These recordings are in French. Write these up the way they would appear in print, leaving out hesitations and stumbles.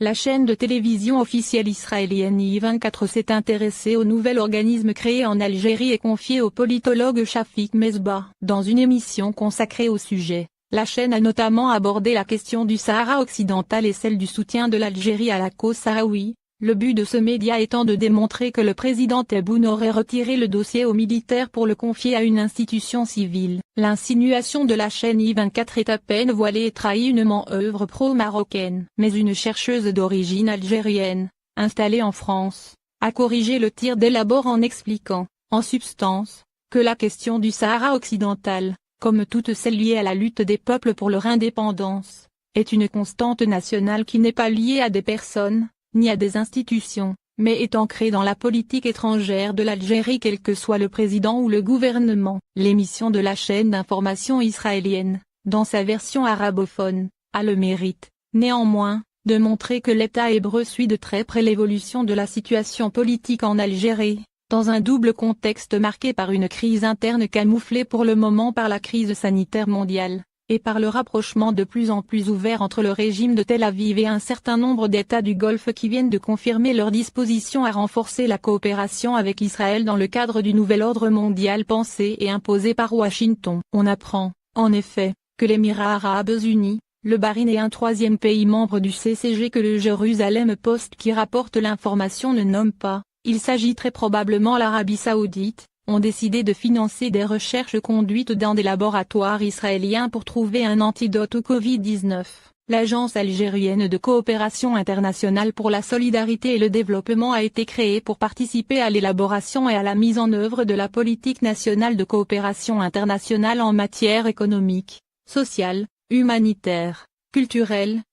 La chaîne de télévision officielle israélienne I24 s'est intéressée au nouvel organisme créé en Algérie et confié au politologue Shafik Mesbah. Dans une émission consacrée au sujet, la chaîne a notamment abordé la question du Sahara occidental et celle du soutien de l'Algérie à la cause sahraoui, le but de ce média étant de démontrer que le président Tebboune aurait retiré le dossier aux militaires pour le confier à une institution civile. L'insinuation de la chaîne I24 est à peine voilée et trahit une manœuvre pro-marocaine. Mais une chercheuse d'origine algérienne, installée en France, a corrigé le tir dès l'abord en expliquant, en substance, que la question du Sahara occidental, comme toutes celles liées à la lutte des peuples pour leur indépendance, est une constante nationale qui n'est pas liée à des personnes, ni à des institutions, mais est ancrée dans la politique étrangère de l'Algérie quel que soit le président ou le gouvernement. L'émission de la chaîne d'information israélienne, dans sa version arabophone, a le mérite, néanmoins, de montrer que l'État hébreu suit de très près l'évolution de la situation politique en Algérie, dans un double contexte marqué par une crise interne camouflée pour le moment par la crise sanitaire mondiale, et par le rapprochement de plus en plus ouvert entre le régime de Tel Aviv et un certain nombre d'États du Golfe qui viennent de confirmer leur disposition à renforcer la coopération avec Israël dans le cadre du nouvel ordre mondial pensé et imposé par Washington. On apprend, en effet, que l'Émirat arabes unis, le Bahreïn et un troisième pays membre du CCG que le Jérusalem Post qui rapporte l'information ne nomme pas, il s'agit très probablement l'Arabie Saoudite, ont décidé de financer des recherches conduites dans des laboratoires israéliens pour trouver un antidote au Covid-19. L'Agence algérienne de coopération internationale pour la solidarité et le développement a été créée pour participer à l'élaboration et à la mise en œuvre de la politique nationale de coopération internationale en matière économique, sociale, humanitaire, culturelle,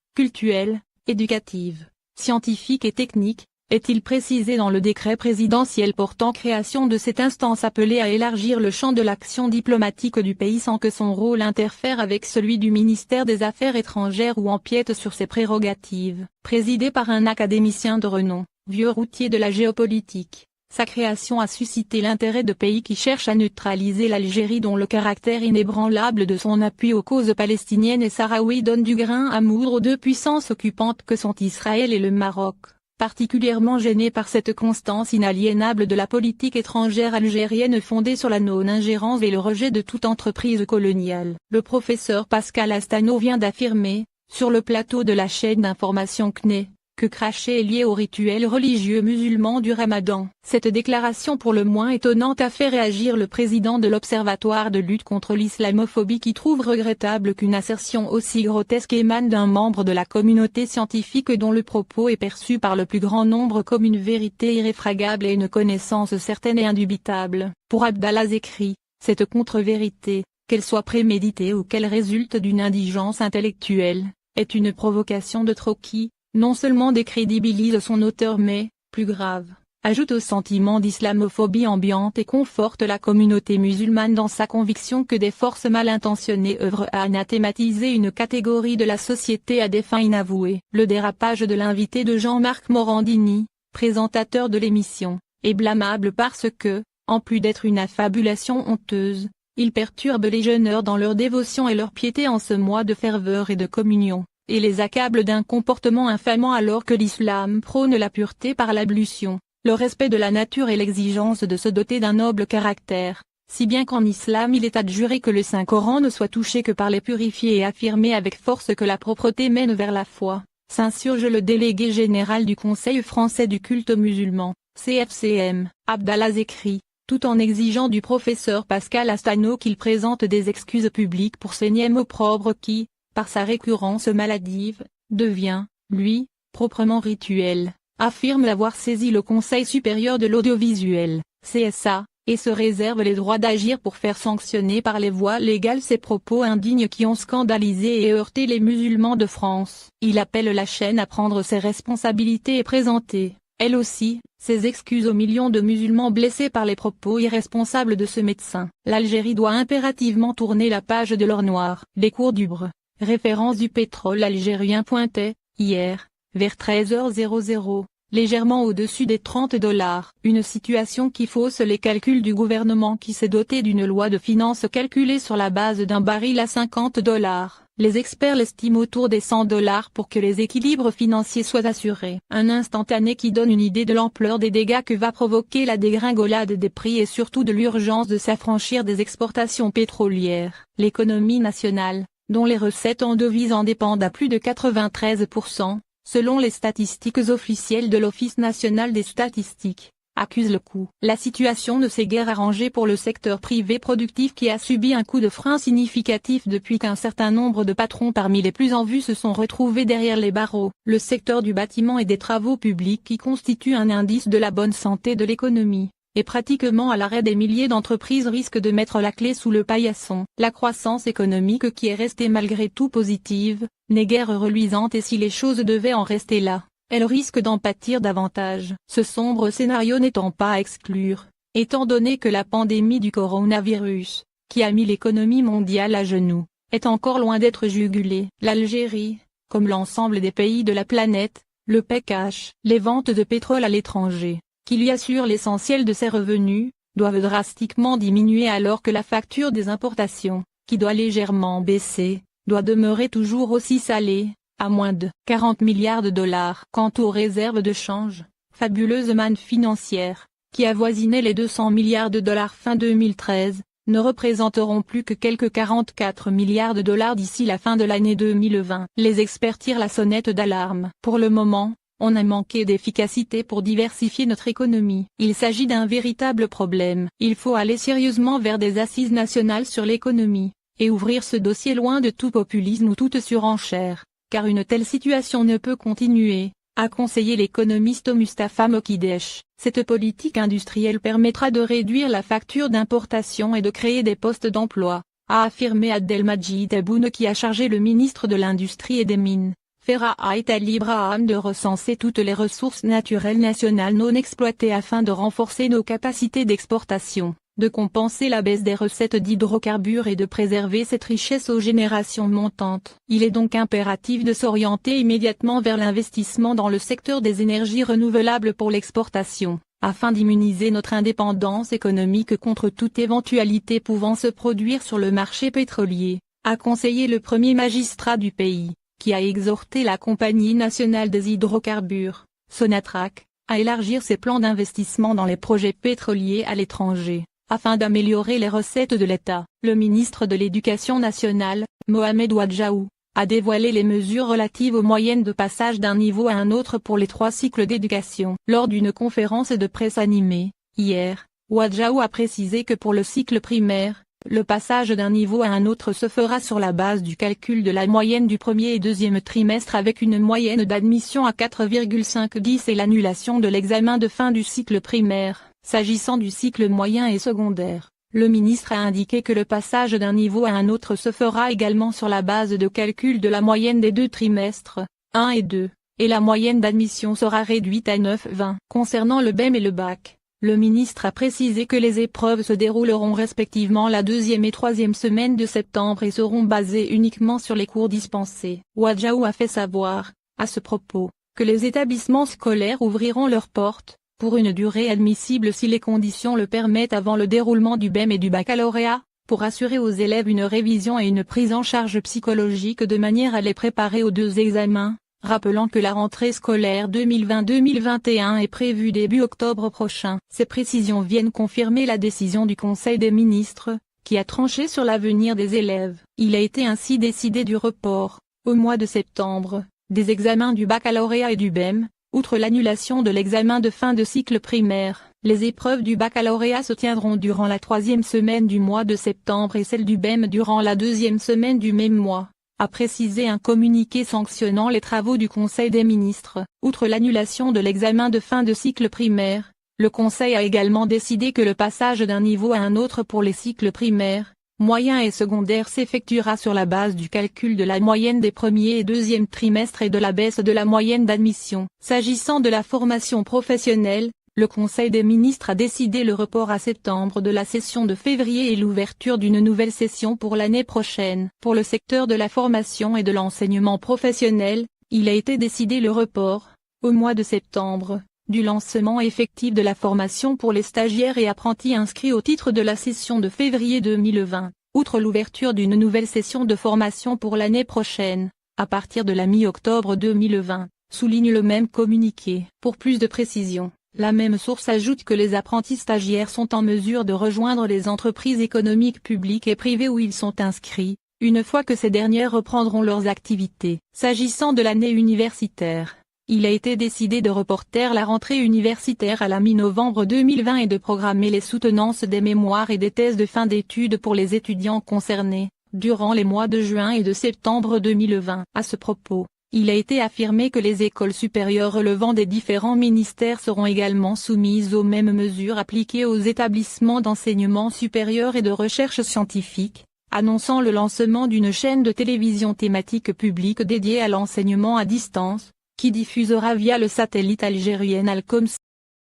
éducative, scientifique et technique, est-il précisé dans le décret présidentiel portant création de cette instance appelée à élargir le champ de l'action diplomatique du pays sans que son rôle interfère avec celui du ministère des Affaires étrangères ou empiète sur ses prérogatives. Présidée par un académicien de renom, vieux routier de la géopolitique, sa création a suscité l'intérêt de pays qui cherchent à neutraliser l'Algérie dont le caractère inébranlable de son appui aux causes palestiniennes et sahraouies donne du grain à moudre aux deux puissances occupantes que sont Israël et le Maroc. Particulièrement gêné par cette constance inaliénable de la politique étrangère algérienne fondée sur la non-ingérence et le rejet de toute entreprise coloniale. Le professeur Pascal Astano vient d'affirmer, sur le plateau de la chaîne d'information CNE, que cracher est lié au rituel religieux musulman du Ramadan. Cette déclaration pour le moins étonnante a fait réagir le président de l'Observatoire de lutte contre l'islamophobie qui trouve regrettable qu'une assertion aussi grotesque émane d'un membre de la communauté scientifique dont le propos est perçu par le plus grand nombre comme une vérité irréfragable et une connaissance certaine et indubitable. Pour Abdallah Zekri, cette contre-vérité, qu'elle soit préméditée ou qu'elle résulte d'une indigence intellectuelle, est une provocation de trop qui, non seulement décrédibilise son auteur mais, plus grave, ajoute au sentiment d'islamophobie ambiante et conforte la communauté musulmane dans sa conviction que des forces mal intentionnées œuvrent à anathématiser une catégorie de la société à des fins inavouées. Le dérapage de l'invité de Jean-Marc Morandini, présentateur de l'émission, est blâmable parce que, en plus d'être une affabulation honteuse, il perturbe les jeûneurs dans leur dévotion et leur piété en ce mois de ferveur et de communion, et les accable d'un comportement infamant alors que l'islam prône la pureté par l'ablution, le respect de la nature et l'exigence de se doter d'un noble caractère, si bien qu'en islam il est adjuré que le Saint-Coran ne soit touché que par les purifiés et affirmé avec force que la propreté mène vers la foi, s'insurge le délégué général du Conseil français du culte musulman, CFCM, Abdallah Zekri, tout en exigeant du professeur Pascal Astano qu'il présente des excuses publiques pour ce nième opprobre qui, par sa récurrence maladive, devient, lui, proprement rituel, affirme avoir saisi le Conseil supérieur de l'audiovisuel, CSA, et se réserve les droits d'agir pour faire sanctionner par les voies légales ces propos indignes qui ont scandalisé et heurté les musulmans de France. Il appelle la chaîne à prendre ses responsabilités et présenter, elle aussi, ses excuses aux millions de musulmans blessés par les propos irresponsables de ce médecin. L'Algérie doit impérativement tourner la page de l'or noir. Les cours du Bre. Référence du pétrole algérien pointait, hier, vers 13h00, légèrement au-dessus des $30, une situation qui fausse les calculs du gouvernement qui s'est doté d'une loi de finances calculée sur la base d'un baril à $50. Les experts l'estiment autour des $100 pour que les équilibres financiers soient assurés. Un instantané qui donne une idée de l'ampleur des dégâts que va provoquer la dégringolade des prix et surtout de l'urgence de s'affranchir des exportations pétrolières. L'économie nationale, dont les recettes en devises en dépendent à plus de 93%, selon les statistiques officielles de l'Office national des statistiques, accuse le coup. La situation ne s'est guère arrangée pour le secteur privé productif qui a subi un coup de frein significatif depuis qu'un certain nombre de patrons parmi les plus en vue se sont retrouvés derrière les barreaux. Le secteur du bâtiment et des travaux publics qui constitue un indice de la bonne santé de l'économie, et pratiquement à l'arrêt des milliers d'entreprises risque de mettre la clé sous le paillasson. La croissance économique qui est restée malgré tout positive, n'est guère reluisante et si les choses devaient en rester là, elle risque d'en pâtir davantage. Ce sombre scénario n'étant pas à exclure, étant donné que la pandémie du coronavirus, qui a mis l'économie mondiale à genoux, est encore loin d'être jugulée. L'Algérie, comme l'ensemble des pays de la planète, le paie cash. Les ventes de pétrole à l'étranger, qui lui assurent l'essentiel de ses revenus, doivent drastiquement diminuer alors que la facture des importations, qui doit légèrement baisser, doit demeurer toujours aussi salée, à moins de 40 milliards de dollars. Quant aux réserves de change, fabuleuse manne financière, qui avoisinaient les 200 milliards de dollars fin 2013, ne représenteront plus que quelques 44 milliards de dollars d'ici la fin de l'année 2020. Les experts tirent la sonnette d'alarme. Pour le moment, on a manqué d'efficacité pour diversifier notre économie. Il s'agit d'un véritable problème. Il faut aller sérieusement vers des assises nationales sur l'économie, et ouvrir ce dossier loin de tout populisme ou toute surenchère, car une telle situation ne peut continuer, a conseillé l'économiste Moustapha Mokidesh. Cette politique industrielle permettra de réduire la facture d'importation et de créer des postes d'emploi, a affirmé Abdelmajid Tebboune qui a chargé le ministre de l'Industrie et des Mines, Farah El Ibrahim de recenser toutes les ressources naturelles nationales non exploitées afin de renforcer nos capacités d'exportation, de compenser la baisse des recettes d'hydrocarbures et de préserver cette richesse aux générations montantes. Il est donc impératif de s'orienter immédiatement vers l'investissement dans le secteur des énergies renouvelables pour l'exportation, afin d'immuniser notre indépendance économique contre toute éventualité pouvant se produire sur le marché pétrolier, a conseillé le premier magistrat du pays, qui a exhorté la Compagnie nationale des hydrocarbures, Sonatrach, à élargir ses plans d'investissement dans les projets pétroliers à l'étranger, afin d'améliorer les recettes de l'État. Le ministre de l'Éducation nationale, Mohamed Ouadjaou, a dévoilé les mesures relatives aux moyennes de passage d'un niveau à un autre pour les 3 cycles d'éducation. Lors d'une conférence de presse animée, hier, Ouadjaou a précisé que pour le cycle primaire, le passage d'un niveau à un autre se fera sur la base du calcul de la moyenne du premier et deuxième trimestre avec une moyenne d'admission à 4,510 et l'annulation de l'examen de fin du cycle primaire. S'agissant du cycle moyen et secondaire, le ministre a indiqué que le passage d'un niveau à un autre se fera également sur la base de calcul de la moyenne des 2 trimestres, 1 et 2, et la moyenne d'admission sera réduite à 9,20. Concernant le BEM et le bac, le ministre a précisé que les épreuves se dérouleront respectivement la 2e et 3e semaine de septembre et seront basées uniquement sur les cours dispensés. Ouadjaou a fait savoir, à ce propos, que les établissements scolaires ouvriront leurs portes, pour une durée admissible si les conditions le permettent avant le déroulement du BEM et du baccalauréat, pour assurer aux élèves une révision et une prise en charge psychologique de manière à les préparer aux 2 examens, rappelant que la rentrée scolaire 2020-2021 est prévue début octobre prochain. Ces précisions viennent confirmer la décision du Conseil des ministres, qui a tranché sur l'avenir des élèves. Il a été ainsi décidé du report, au mois de septembre, des examens du baccalauréat et du BEM. Outre l'annulation de l'examen de fin de cycle primaire, les épreuves du baccalauréat se tiendront durant la 3e semaine du mois de septembre et celles du BEM durant la 2e semaine du même mois, a précisé un communiqué sanctionnant les travaux du Conseil des ministres. Outre l'annulation de l'examen de fin de cycle primaire, le Conseil a également décidé que le passage d'un niveau à un autre pour les cycles primaires, moyen et secondaire s'effectuera sur la base du calcul de la moyenne des premiers et deuxièmes trimestres et de la baisse de la moyenne d'admission. S'agissant de la formation professionnelle, le Conseil des ministres a décidé le report à septembre de la session de février et l'ouverture d'une nouvelle session pour l'année prochaine. Pour le secteur de la formation et de l'enseignement professionnel, il a été décidé le report, au mois de septembre, du lancement effectif de la formation pour les stagiaires et apprentis inscrits au titre de la session de février 2020. outre l'ouverture d'une nouvelle session de formation pour l'année prochaine, à partir de la mi-octobre 2020, souligne le même communiqué. Pour plus de précision, la même source ajoute que les apprentis stagiaires sont en mesure de rejoindre les entreprises économiques publiques et privées où ils sont inscrits, une fois que ces dernières reprendront leurs activités. S'agissant de l'année universitaire, il a été décidé de reporter la rentrée universitaire à la mi-novembre 2020 et de programmer les soutenances des mémoires et des thèses de fin d'études pour les étudiants concernés, durant les mois de juin et de septembre 2020. À ce propos, il a été affirmé que les écoles supérieures relevant des différents ministères seront également soumises aux mêmes mesures appliquées aux établissements d'enseignement supérieur et de recherche scientifique, annonçant le lancement d'une chaîne de télévision thématique publique dédiée à l'enseignement à distance, qui diffusera via le satellite algérien Alcoms.